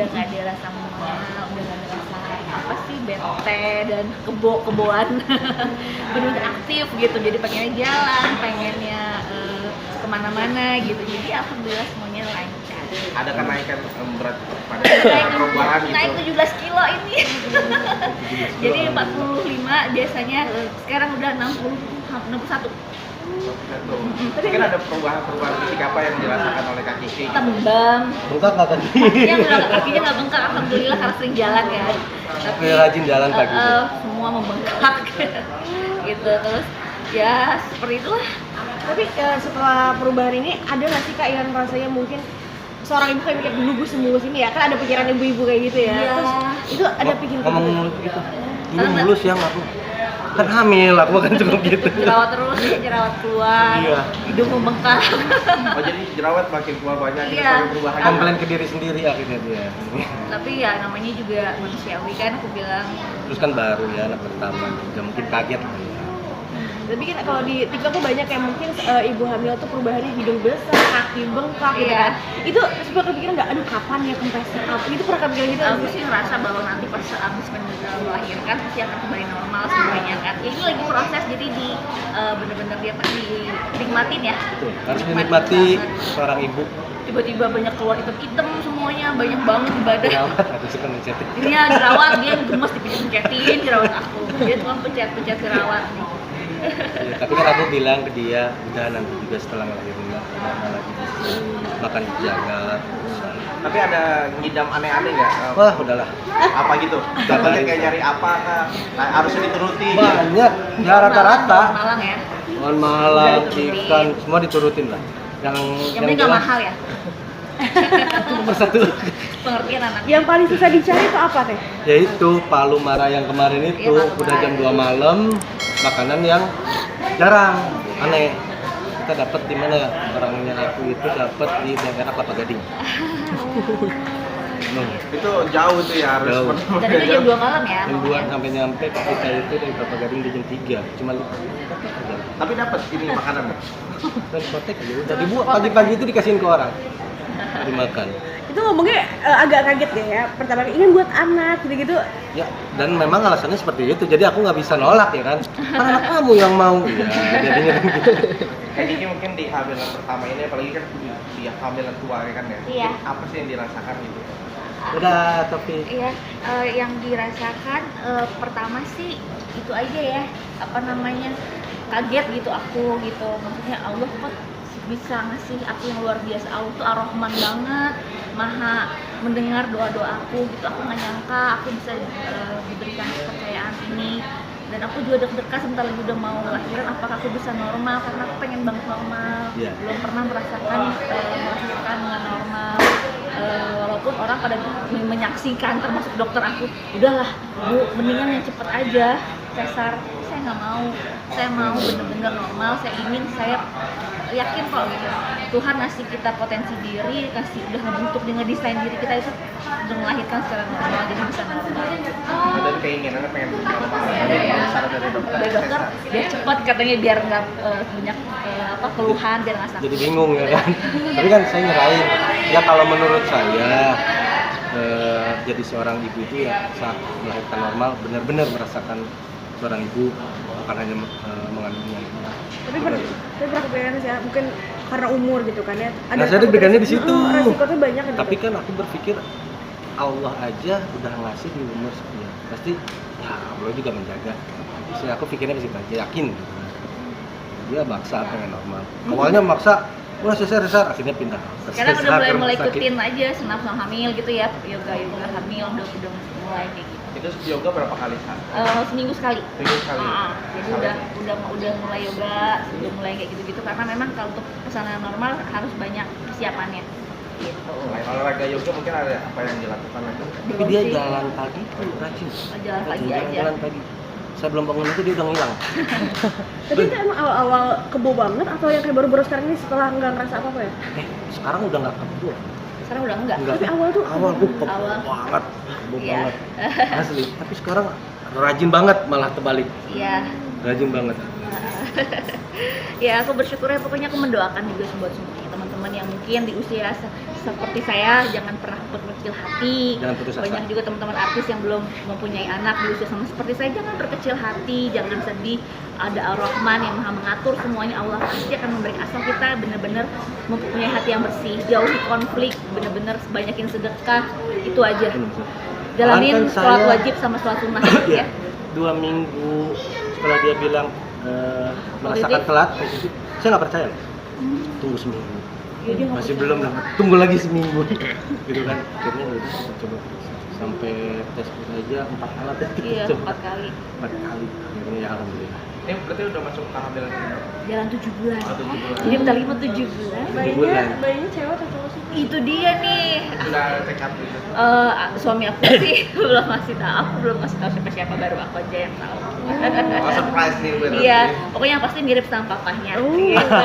udah nggak ada rasa mual, udah nggak ada rasa apa sih bete dan keboan benar aktif gitu, jadi pengennya jalan, pengennya kemana-mana gitu, jadi alhamdulillah semuanya lancar. Ada kenaikan berat pada Naik, gitu? naik 17 kilo ini. Jadi 45 biasanya, sekarang udah 61. Tapi kan ada perubahan fisik apa yang dirasakan oleh Kak Kiki? Tembam. Bengkak nggak kaki? Kakinya nggak bengkak, alhamdulillah karena sering jalan ya. Tapi rajin jalan pagi. Semua membengkak gitu, terus ya seperti itulah. Tapi setelah perubahan ini ada nggak sih Kak yang rasanya mungkin seorang ibu kayak mikir dulu gue semulus ini ya, kan ada pikiran ibu-ibu kayak gitu ya. Iya. Terus itu ada pikiran ngomong mulus gitu. Dulu mulus yang aku kan hamil, aku kan cukup gitu. Jerawat terus, jerawat keluar, Iya. hidung membengkak. Oh jadi jerawat makin keluar banyak gitu Iya. sebagai perubahan. Komplain ke diri sendiri akhirnya dia. Tapi ya namanya juga manusiawi kan, aku bilang. Terus kan baru ya anak pertama, nggak mungkin kaget lah ya. Tapi kan kalau di TikTok tuh banyak yang mungkin ibu hamil tuh perubahannya hidung besar, kaki bengkak gitu Iya. kan. Itu sempat kepikiran nggak, aduh kapan ya kempesnya apa? Itu pernah kepikiran gitu nggak Aku sih? sih ngerasa bahwa nanti pas abis melahirkan pasti akan kembali normal semuanya kan. Ya, ini lagi proses, jadi di bener-bener dia apa dinikmatin ya. Betul, harus dinikmati seorang ibu. Tiba-tiba banyak keluar hitam-hitam semuanya, banyak banget di badan. Jerawat aku suka mencetik. Iya, jerawat, dia gemes dipencet-pencetin jerawat aku. Dia cuma pencet-pencet jerawat nih. Ya, tapi kan aku bilang ke dia, udah nanti juga setelah ngelahirin normal lagi makan dijaga. Tapi ada ngidam aneh-aneh nggak? Wah udahlah. Apa gitu? Contohnya kayak nyari apa kah? Nah, harusnya dituruti. Banyak, ya rata-rata. Malang ya. Mohon malam, ikan, semua diturutin lah. Yang Yang penting nggak mahal ya. itu nomor satu. Pengertian anak. Yang paling susah dicari itu apa teh? Yaitu palu mara yang kemarin itu Iya, palu udah mara. jam 2 malam, makanan yang jarang, aneh. Kita dapat di mana ya? Orangnya aku itu dapat di daerah Kelapa Gading. Itu jauh tuh ya harus. Jauh. Dan itu jam 2 malam ya. Jam 2 maunya. sampai nyampe kita itu dari Kelapa Gading di jam 3. Cuma Tapi dapat ini makanan. dari kotek aja udah dibuat pagi-pagi itu dikasihin ke orang. Dimakan. Itu ngomongnya agak kaget deh ya. Pertama kali ini buat anak gitu-gitu. Ya, dan memang alasannya seperti itu. Jadi aku nggak bisa nolak ya kan. Kan anak kamu yang mau. Ya, jadinya kan gitu. Kayak Kiki mungkin di hamilan pertama ini apalagi kan di hamilan tua ya kan ya. Iya. Apa sih yang dirasakan gitu? Udah, tapi Iya, yang dirasakan pertama sih itu aja ya, apa namanya, kaget gitu aku gitu, maksudnya Allah kok bisa ngasih aku yang luar biasa. Allah tuh ar-Rahman banget, maha mendengar doa-doa aku gitu. Aku nggak nyangka aku bisa diberikan kepercayaan ini, dan aku juga deg-degan sebentar lagi udah mau lahiran, apakah aku bisa normal, karena aku pengen banget normal. Iya. Belum pernah merasakan melahirkan dengan normal. Walaupun orang pada menyaksikan, termasuk dokter aku, udahlah Bu, mendingan yang cepet aja sesar. Saya nggak mau, saya mau bener-bener normal. Saya yakin kok gitu, Tuhan ngasih kita potensi diri, udah ngebentuk, ngedesain diri kita itu udah melahirkan secara normal, jadi bisa normal. Dan keinginannya pengen normal. Saran dari dokter. Dari dokter biar cepet katanya, biar nggak banyak keluhan, biar nggak sakit. jadi bingung ya kan. Tapi kan saya nyerahin. Ya kalau menurut saya jadi seorang ibu itu ya saat melahirkan normal benar-benar merasakan seorang ibu, bukan hanya mengandungnya. Tapi pernah kepikiran sih ya, mungkin karena umur gitu kan ya. Nah, saya deg-degannya di situ. Resiko tuh banyak gitu. Tapi kan aku berpikir Allah aja udah ngasih di umur sekian, pasti ya Allah juga menjaga. Jadi aku pikirnya di situ aja, yakin gitu. Dia maksa pengen normal. Awalnya maksa, wah sesar, akhirnya pindah. Sekarang udah mulai Sakit. ikutin aja senam hamil gitu ya, yoga hamil udah mulai kayak gitu. Itu yoga berapa kali sehari? Seminggu sekali. Seminggu sekali. Jadi udah mulai yoga, udah mulai kayak gitu-gitu, karena memang kalau untuk pesanan normal harus banyak persiapannya gitu. Selain olahraga yoga mungkin ada apa yang dilakukan lagi? Tapi dia jalan pagi tuh rajin. Jalan pagi aja. Jalan pagi. Saya belum bangun itu dia udah ngilang. Tapi itu emang awal-awal kebo banget atau yang kayak baru-baru sekarang ini setelah nggak ngerasa apa-apa ya? Sekarang udah nggak kebo. Sekarang udah enggak. Tapi awal tuh awal gue kebo Awal. banget, kebo Iya. banget. Asli. Tapi sekarang rajin banget, malah terbalik. Iya. Rajin banget. Ya aku bersyukur ya, pokoknya aku mendoakan juga buat semuanya teman-teman teman-teman yang mungkin di usia seperti saya jangan pernah berkecil hati. Jangan putus asa. Banyak juga teman-teman artis yang belum mempunyai anak di usia sama seperti saya, jangan berkecil hati, jangan sedih. Ada Ar-Rahman yang Maha mengatur semuanya, Allah pasti akan memberikan, asal kita benar-benar mempunyai hati yang bersih, jauhi konflik, benar-benar banyakin sedekah, itu aja. Jalanin Kan sholat saya- wajib sama sholat sunnah ya. 2 minggu setelah dia bilang merasakan Positif? telat positif, saya nggak percaya loh. Tunggu seminggu, Ya, dia nggak masih percaya. belum dapat, tunggu lagi seminggu gitu kan. Akhirnya udah kita coba periksa. Sampai tes aja 4 alat ya kita Iya, coba 4 kali. 4 kali, akhirnya ya alhamdulillah. Ini berarti udah masuk tahap yang Jalan 7 bulan. Oh, 7 bulan. Jadi bentar lagi mau 7 bulan. bulan. Bayinya cewek atau cowok sih? Itu dia nih. sudah check up gitu. Suami aku sih belum ngasih tahu, aku belum ngasih tahu siapa-siapa, baru aku aja yang tahu. Oh, surprise nih berarti. Iya, pokoknya yang pasti mirip sama papahnya. Oh. Gitu.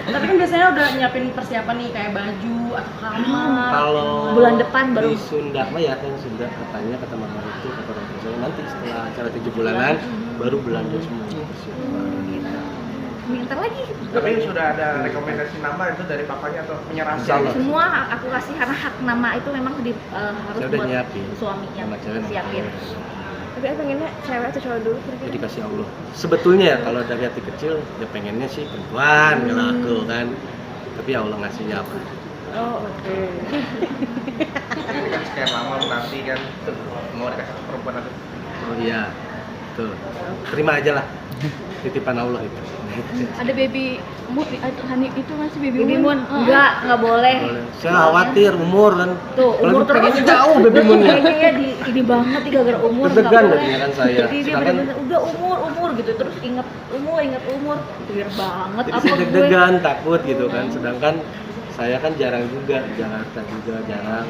Tapi kan biasanya udah nyiapin persiapan nih kayak baju atau kamar. Kalau Bulan depan baru. di Sunda mah ya kan Sunda katanya kata mama itu kata orang tua saya nanti setelah acara 7 bulanan baru belanja semua persiapan. Bentar lagi. Tapi sudah ada rekomendasi nama itu dari papanya atau menyerah Insya Allah. Semua aku kasih karena hak nama itu memang harus Saya udah buat nyiapin. suami yang Sama cewek siapin. Tapi aku pengennya cewek atau cowok dulu kira-kira? Jadi kasih Allah. Sebetulnya ya kalau dari hati kecil ya pengennya sih perempuan kalau aku kan. Tapi ya Allah ngasihnya apa? Oh, oke. Ini kan sekian lama menanti kan mau dikasih perempuan atau Oh iya, betul. Terima aja lah. Titipan Allah itu. Ada baby moon itu Hanif itu masih baby Baby moon. moon nggak boleh. Boleh. Saya khawatir umur kan. Tuh, umur Apalagi terus pengennya jauh baby moonnya. Kayaknya ya ini banget nih gara-gara umur. nggak Deg-degan boleh. jadinya kan saya. Jadi dia Sedangkan- bener-bener udah umur gitu, terus inget umur. Weird banget Jadi apa saya gue. deg-degan, takut gitu kan. Sedangkan saya kan jarang juga, Jakarta juga jarang.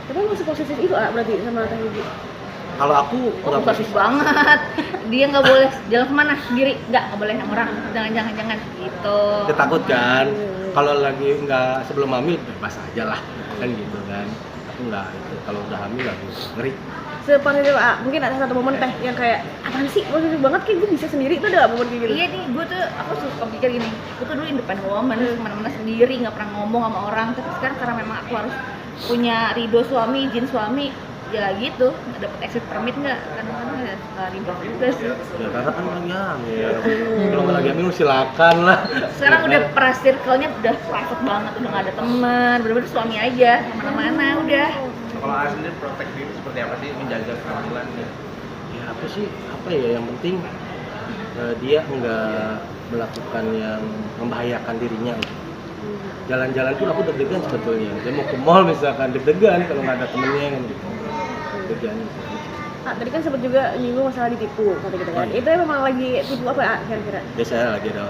Tapi emang sepositif itu berarti sama Teh Wibi? Kalau aku Oh, nggak positif banget. Dia nggak boleh jalan kemana sendiri, nggak boleh sama orang. Jangan gitu. Dia takut kan. Kalau lagi nggak sebelum hamil bebas aja lah kan gitu kan. Aku nggak itu. Kalau udah hamil lagi ngeri. Seperti itu, mungkin ada satu momen Teh yang kayak apaan sih, positif banget kayak gue bisa sendiri, itu ada momen kayak gitu? Iya nih, gue tuh aku suka pikir gini, gue tuh dulu independent woman, kemana-mana sendiri, nggak pernah ngomong sama orang. Tapi sekarang karena memang aku harus punya ridho suami, izin suami, ya gitu, nggak dapet exit permit nggak, kadang-kadang ya suka ribet juga sih. Ya karena kan lagi hamil. Kalau nggak lagi hamil silakan lah. Sekarang udah pra circle-nya udah private banget, udah nggak ada teman, bener-bener suami aja, kemana-mana udah. kalau A sendiri protek diri seperti apa sih menjaga kehamilan gitu? Ya apa sih? Apa ya yang penting dia nggak melakukan yang membahayakan dirinya. Jalan-jalan pun aku deg-degan sebetulnya. Dia mau ke mall misalkan deg-degan kalau nggak ada temennya kan gitu. Deg-degan. Tadi kan sempat juga nyinggung masalah ditipu kata kita kan. Oh, iya. Itu memang lagi tipu apa kira-kira? Ya saya lagi ada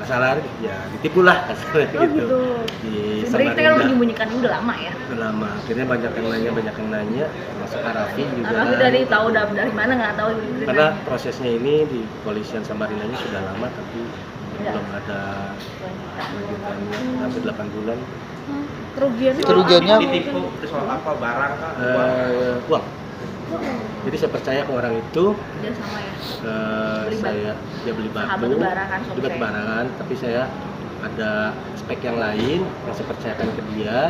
masalah ya ditipu lah kasarnya Oh gitu. gitu. Di Sebenarnya kita kan Samarinda. menyembunyikan ini udah lama ya. Udah lama. Akhirnya banyak yang nanya, termasuk Arafi juga. Karena aku dari tahu dari mana nggak tahu. Karena prosesnya ini di kepolisian Samarindanya sudah lama tapi Iya. belum ada lanjutannya hampir 8 bulan. Kerugian Kerugiannya- Ditipu terus soal apa barang kah? Uang? Uang. Jadi saya percaya ke orang itu, Dia sama ya. Beli saya dia beli batu, Sahabat lebaran, suami juga saya. lebaran, tapi saya ada spek yang lain yang saya percayakan ke dia.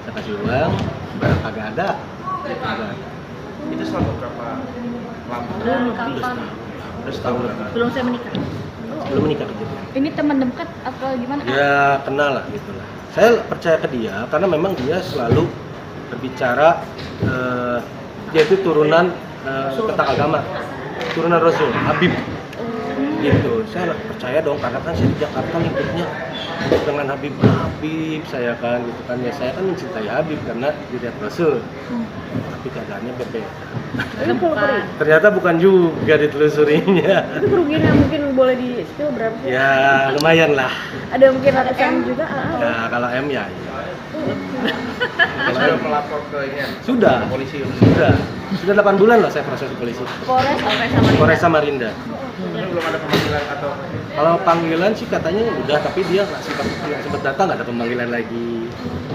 Saya kasih uang, barang kagak ada. Kagak ada. Itu selama berapa lama? Kapan? Udah setahun lebih. Belum saya menikah. Belum menikah kejadian. Ini teman dekat atau gimana? Ya kenal lah gitu lah. Saya percaya ke dia karena memang dia selalu berbicara dia itu turunan tentang agama, turunan Rasul, Habib gitu. Saya percaya dong karena kan saya di Jakarta lingkupnya dengan Habib saya kan gitu kan ya, saya kan mencintai Habib karena dilihat Rasul. Tapi keadaannya berbeda. Itu Bukan. Ternyata bukan juga ditelusurinya. Itu kerugian yang mungkin boleh di spill berapa sih? Ya lumayan lah. Ada mungkin ratusan juta? Ya kalau M ya. Terus sudah melapor ke ini ya? Sudah. Ke polisi. Sudah 8 bulan lah saya proses di polisi. Polres sama Polres Samarinda. Ini belum ada pemanggilan atau Kalau panggilan sih katanya udah, tapi dia nggak sempat datang, nggak ada pemanggilan lagi.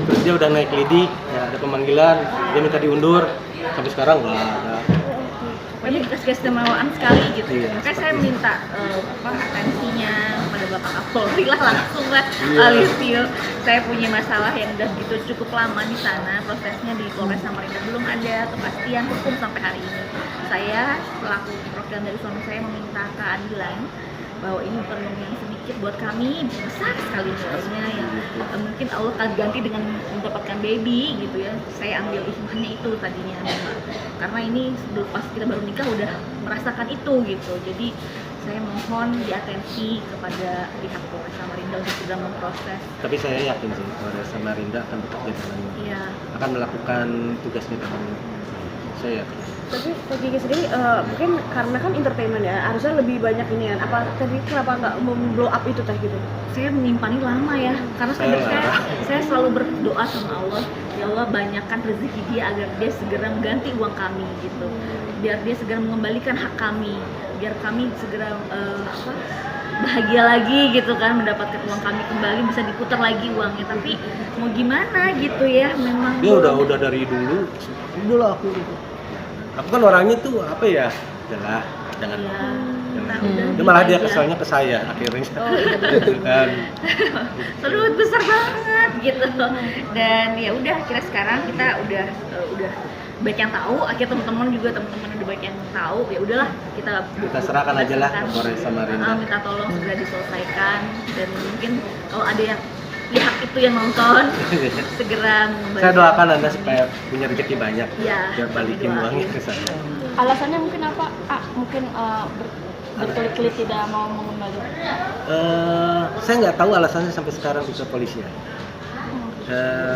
Terus dia udah naik lidik, ya ada pemanggilan, dia minta diundur, sampai sekarang nggak ada. Ini keistimewaan sekali gitu. Iya, Makanya saya minta atensinya kepada bapak Polri lah langsung lah Alisio. Saya punya masalah yang udah gitu cukup lama di sana, prosesnya di Polres Samarinda belum ada kepastian hukum sampai hari ini. Saya selaku perwakilan dari suami saya meminta keadilan bahwa ini bukan uang yang sedikit buat kami, besar sekali nilainya yang mungkin Allah akan ganti dengan mendapatkan baby gitu ya. Saya ambil hikmahnya itu tadinya memang karena ini pas kita baru nikah udah merasakan itu gitu. Jadi saya mohon diatensi kepada pihak Polres Samarinda untuk segera memproses. Tapi saya yakin sih Polres Samarinda akan bekerja dengan Iya. akan melakukan tugasnya dengan saya yakin. Tapi Kiki sendiri mungkin karena kan entertainment ya, harusnya lebih banyak ini kan. Apa tadi kenapa nggak blow up itu teh gitu? Saya menyimpannya lama ya, karena saya selalu berdoa sama Allah, ya Allah banyakkan rezeki dia agar dia segera mengganti uang kami gitu, biar dia segera mengembalikan hak kami, biar kami segera bahagia lagi gitu kan, mendapatkan uang kami kembali, bisa diputar lagi uangnya. Tapi mau gimana gitu ya, memang Dia udah dari dulu, udahlah aku gitu. Aku kan orangnya tuh apa ya, udahlah jangan. ya, Jangan. udah Dia malah dia aja. keselnya ke saya akhirnya. Oh iya Gitu kan. Terus besar banget gitu. Dan ya udah akhirnya sekarang kita udah baik yang tahu, akhirnya teman-teman udah baik yang tahu, ya udahlah kita Serahkan aja lah ke Polres Samarinda. minta tolong segera diselesaikan, dan mungkin kalau ada yang pihak itu yang nonton segera mengembalikan. Saya doakan Anda supaya punya rezeki banyak. Iya, Biar balikin doain. uangnya ke saya. Alasannya mungkin apa? Mungkin berkelit-kelit tidak mau mengembalikan. Saya nggak tahu alasannya sampai sekarang di kepolisian.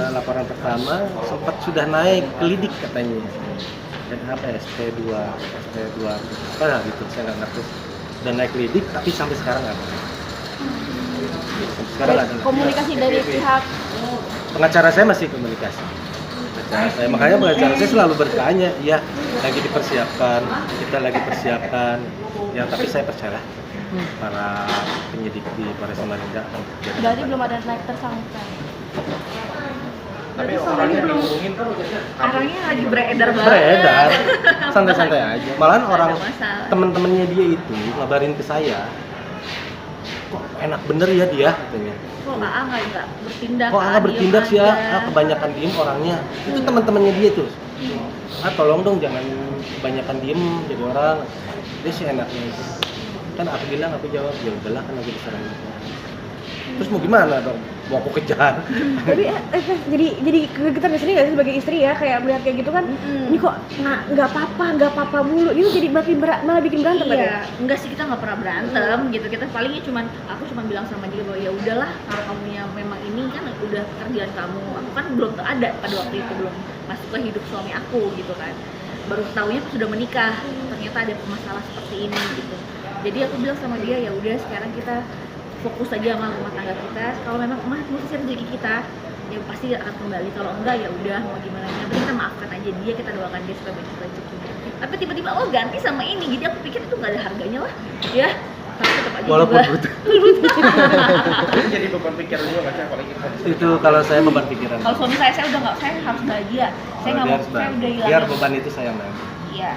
Laporan pertama sempat sudah naik ke lidik katanya. Dan apa SP2 apa lah gitu, saya nggak ngerti. Dan naik lidik tapi sampai sekarang nggak ada. Sampai sekarang nggak ada. Komunikasi dari pihak Pengacara saya masih komunikasi. Makanya pengacara saya selalu bertanya, ya lagi dipersiapkan, kita lagi persiapkan. Ya tapi saya percaya para penyidik di Polres Samarinda. berarti belum ada naik tersangka. Tapi orangnya dihubungin kan Arahnya lagi beredar banget. Beredar, santai-santai aja. Malahan Nggak orang ada masalah. teman-temannya dia itu ngabarin ke saya, kok enak bener ya dia katanya. Kok AA nggak bertindak? Kok nggak bertindak sih ya? Kebanyakan diem orangnya. Itu teman-temannya dia tuh. Tolong dong jangan kebanyakan diem jadi orang. Dia sih enaknya itu. Kan aku bilang, aku jawab, ya udahlah kan aku diserang. Terus mau gimana dong? Mau aku kejar? Tapi jadi kegetar di sini nggak sih sebagai istri ya, kayak melihat kayak gitu kan, ini kok nggak apa-apa mulu, itu jadi malah bikin berantem kan ya? Iya, enggak sih, kita nggak pernah berantem gitu. Kita palingnya aku cuma bilang sama dia bahwa ya udahlah, kalau kamunya memang ini kan udah pekerjaan kamu. Aku kan belum ada pada waktu itu, belum masuk ke hidup suami aku gitu kan. Baru tahunya aku sudah menikah, ternyata ada masalah seperti ini gitu. Jadi aku bilang sama dia, ya udah sekarang kita fokus aja sama rumah tangga kita. Kalau memang emas mesti rezeki kita, ya pasti akan kembali. Kalau enggak ya udah, mau gimana, yang penting kita maafkan aja dia, kita doakan dia supaya banyak rezekinya. Tapi tiba-tiba Allah ganti sama ini, jadi aku pikir itu nggak ada harganya lah, ya. Tapi tetap aja Walaupun juga. butuh. Ini jadi beban pikiran juga nggak sih, apalagi kita Itu kalau saya beban pikiran. Kalau suami saya udah nggak, saya harus bahagia. Saya nggak mau, saya udah hilang. Biar beban itu saya ambil. Iya.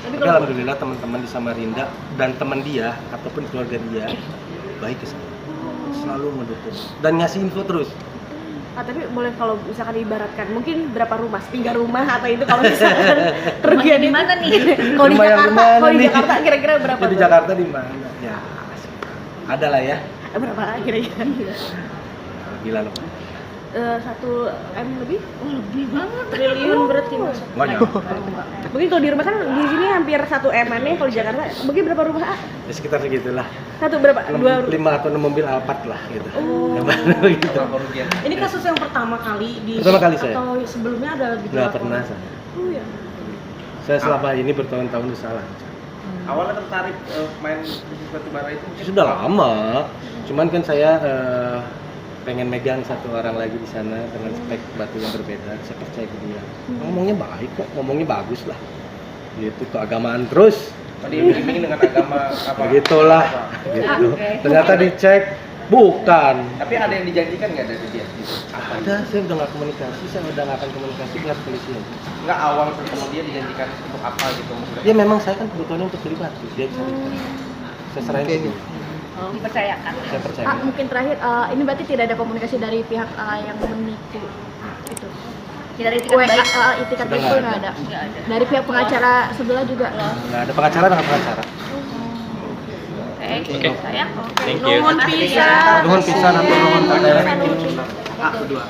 Gitu. Tapi alhamdulillah teman-teman di Samarinda dan teman dia ataupun keluarga dia baik ke saya. Selalu mendukung dan ngasih info terus. Tapi boleh kalau misalkan diibaratkan, mungkin berapa rumah? 3 rumah atau itu kalau misalkan kerugian di itu? mana nih? Kalau di Rumah yang Jakarta, gimana kalau di nih? Jakarta kira-kira berapa? Di tuh? Jakarta di mana? Ya, ada lah ya. Berapa kira-kira? Gila loh. 1 M lebih? Oh, lebih banget. Triliun berarti mas. Enggak nyampe. Mungkin kalau di rumah kan di sini hampir 1 M nih, kalau di Jakarta mungkin berapa rumah? Ya, sekitar segitulah. Satu berapa? 2 5 atau 6 mobil Alphard lah gitu. Oh. Yang mana gitu. total kerugian. Ini kasus yang pertama kali di Pertama kali saya. atau sebelumnya ada lebih Nggak pernah saya. Oh ya. Saya selama ini bertahun-tahun di salah. Awalnya tertarik main bisnis batubara itu mungkin Sudah lama. Cuman kan saya pengen megang satu orang lagi di sana dengan spek batu yang berbeda. Saya percaya ke dia. Ngomongnya baik kok, ngomongnya bagus lah. Gitu, keagamaan terus. tadi iming-iming dengan agama apa? Begitulah. Gitu. Oke. Ternyata dicek, bukan. Tapi ada yang dijanjikan nggak dari dia? Gitu. Apa? Ada, saya udah nggak komunikasi, saya udah nggak akan komunikasi dengan polisi. Nggak awal ketemu dia dijanjikan untuk apa gitu maksudnya? Ya memang saya kan kebutuhannya untuk beli batu, dia bisa beli. Saya serahin ke dia. dipercayakan. Saya percaya. Mungkin terakhir, ini berarti tidak ada komunikasi dari pihak yang menipu itu. Tidak ada itikat baik. Itikat Sudah baik nggak itu nggak ada. Dari pihak pengacara sebelah juga. Nggak ada pengacara dengan pengacara. Oke, sayang. Thank you. Nuhun pisan. Nuhun pisan atau nuhun tanda. Ah, berdua.